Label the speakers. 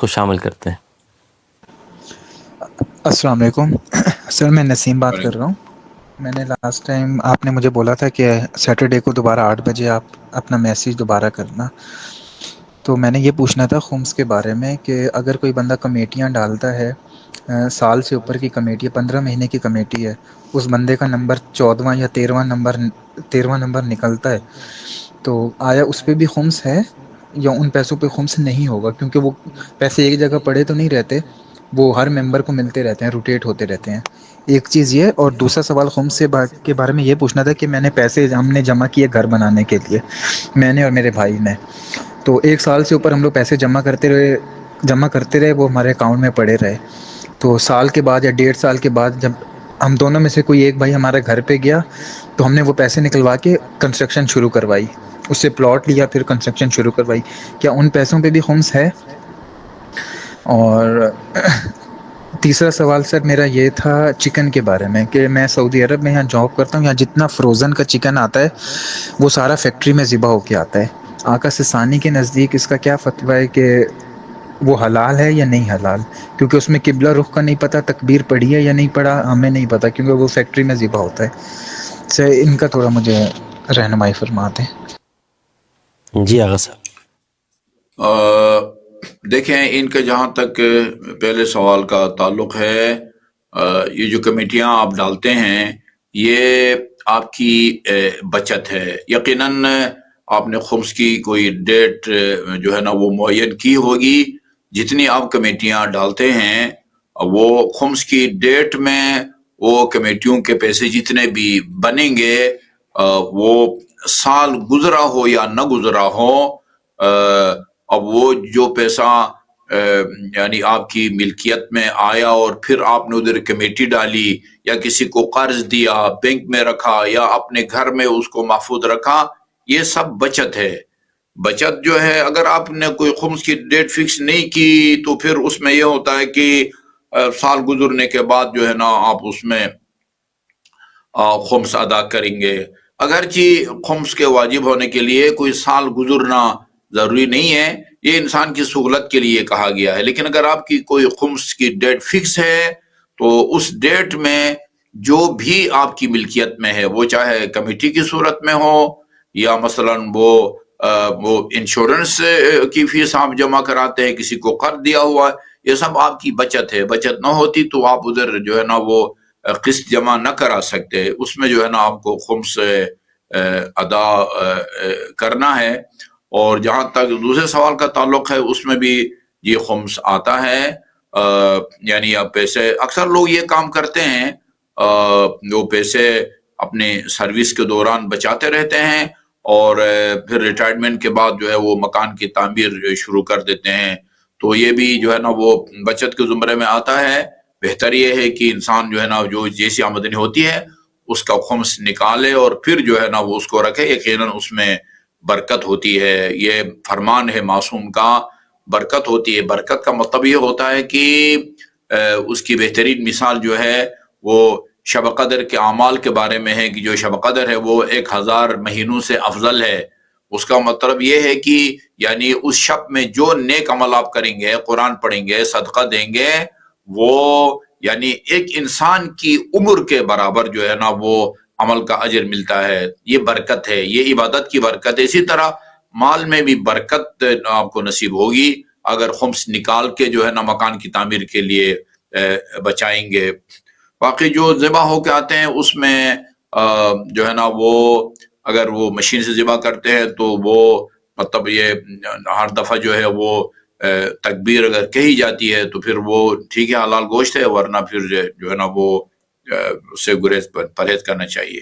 Speaker 1: کو شامل کرتے ہیں۔
Speaker 2: السلام علیکم سر، میں نسیم بات کر رہا ہوں۔ میں نے لاسٹ ٹائم آپ نے مجھے بولا تھا کہ سیٹرڈے کو دوبارہ 8 بجے آپ اپنا میسیج دوبارہ کرنا، تو میں نے یہ پوچھنا تھا خمس کے بارے میں کہ اگر کوئی بندہ کمیٹیاں ڈالتا ہے، سال سے اوپر کی کمیٹی ہے، 15 مہینے کی کمیٹی ہے، اس بندے کا نمبر 14واں یا 13واں نمبر نکلتا ہے، تو آیا اس پہ بھی خمس ہے یا ان پیسوں پہ خمس نہیں ہوگا؟ کیونکہ وہ پیسے ایک جگہ پڑے تو نہیں رہتے، وہ ہر ممبر کو ملتے رہتے ہیں، روٹیٹ ہوتے رہتے ہیں۔ ایک چیز یہ، اور دوسرا سوال خمس کے بارے میں یہ پوچھنا تھا کہ میں نے پیسے ہم نے جمع کیے گھر بنانے کے لیے، میں نے اور میرے بھائی نے، تو 1 سال سے اوپر ہم لوگ پیسے جمع کرتے رہے، وہ ہمارے اکاؤنٹ میں پڑے رہے، تو سال کے بعد یا 1.5 سال کے بعد جب ہم دونوں میں سے کوئی ایک بھائی ہمارے گھر پہ گیا تو ہم نے وہ پیسے نکلوا کے کنسٹرکشن شروع کروائی، اس سے پلاٹ لیا، پھر کنسٹرکشن شروع کروائی، کیا ان پیسوں پہ بھی خمس ہے؟ اور تیسرا سوال سر میرا یہ تھا چکن کے بارے میں، کہ میں سعودی عرب میں یہاں جاب کرتا ہوں، یہاں جتنا فروزن کا چکن آتا ہے وہ سارا فیکٹری میں ذبح ہو کے آتا ہے۔ آقا سسانی کے نزدیک اس کا کیا فتویٰ ہے کہ وہ حلال ہے یا نہیں حلال؟ کیونکہ اس میں قبلہ رخ کا نہیں پتہ، تکبیر پڑھی ہے یا نہیں پڑھا ہمیں نہیں پتہ، کیونکہ وہ فیکٹری میں ذبح ہوتا ہے۔ سر ان کا تھوڑا مجھے رہنمائی فرماتے ہیں۔
Speaker 1: جی آغا صاحب۔
Speaker 3: دیکھیں، ان کا جہاں تک پہلے سوال کا تعلق ہے، یہ جو کمیٹیاں آپ ڈالتے ہیں یہ آپ کی بچت ہے۔ یقیناً آپ نے خمس کی کوئی ڈیٹ جو ہے نا وہ معین کی ہوگی، جتنی آپ کمیٹیاں ڈالتے ہیں وہ خمس کی ڈیٹ میں وہ کمیٹیوں کے پیسے جتنے بھی بنیں گے، وہ سال گزرا ہو یا نہ گزرا ہو، اب وہ جو پیسہ یعنی آپ کی ملکیت میں آیا اور پھر آپ نے ادھر کمیٹی ڈالی یا کسی کو قرض دیا، بینک میں رکھا یا اپنے گھر میں اس کو محفوظ رکھا، یہ سب بچت ہے۔ بچت جو ہے، اگر آپ نے کوئی خمس کی ڈیٹ فکس نہیں کی تو پھر اس میں یہ ہوتا ہے کہ سال گزرنے کے بعد جو ہے نا آپ اس میں خمس ادا کریں گے۔ اگرچہ خمس کے واجب ہونے کے لیے کوئی سال گزرنا ضروری نہیں ہے، یہ انسان کی سہولت کے لیے کہا گیا ہے، لیکن اگر آپ کی کوئی خمس کی ڈیٹ فکس ہے تو اس ڈیٹ میں جو بھی آپ کی ملکیت میں ہے، وہ چاہے کمیٹی کی صورت میں ہو یا مثلاً وہ انشورنس کی فیس آپ جمع کراتے ہیں، کسی کو قرض دیا ہوا ہے، یہ سب آپ کی بچت ہے۔ بچت نہ ہوتی تو آپ ادھر جو ہے نا وہ قسط جمع نہ کرا سکتے، اس میں جو ہے نا آپ کو خمس ادا کرنا ہے۔ اور جہاں تک دوسرے سوال کا تعلق ہے، اس میں بھی یہ خمس آتا ہے، یعنی اب پیسے اکثر لوگ یہ کام کرتے ہیں، وہ پیسے اپنے سروس کے دوران بچاتے رہتے ہیں اور پھر ریٹائرمنٹ کے بعد جو ہے وہ مکان کی تعمیر شروع کر دیتے ہیں، تو یہ بھی جو ہے نا وہ بچت کے زمرے میں آتا ہے۔ بہتر یہ ہے کہ انسان جو ہے نا جو جیسی آمدنی ہوتی ہے اس کا خمس نکالے اور پھر جو ہے نا وہ اس کو رکھے، یقیناً اس میں برکت ہوتی ہے۔ یہ فرمان ہے معصوم کا، برکت ہوتی ہے۔ برکت کا مطلب یہ ہوتا ہے کہ اس کی بہترین مثال جو ہے وہ شب قدر کے اعمال کے بارے میں ہے کہ جو شب قدر ہے وہ 1000 مہینوں سے افضل ہے۔ اس کا مطلب یہ ہے کہ یعنی اس شب میں جو نیک عمل آپ کریں گے، قرآن پڑھیں گے، صدقہ دیں گے، وہ یعنی ایک انسان کی عمر کے برابر جو ہے نا وہ عمل کا اجر ملتا ہے۔ یہ برکت ہے، یہ عبادت کی برکت ہے۔ اسی طرح مال میں بھی برکت آپ کو نصیب ہوگی اگر خمس نکال کے جو ہے نا مکان کی تعمیر کے لیے بچائیں گے۔ باقی جو ذبح ہو کے آتے ہیں اس میں جو ہے نا وہ اگر وہ مشین سے ذبح کرتے ہیں تو وہ مطلب یہ ہر دفعہ جو ہے وہ تکبیر اگر کہی جاتی ہے تو پھر وہ ٹھیک ہے، حلال گوشت ہے، ورنہ پھر جو ہے نا وہ اس سے پرہیز کرنا چاہیے۔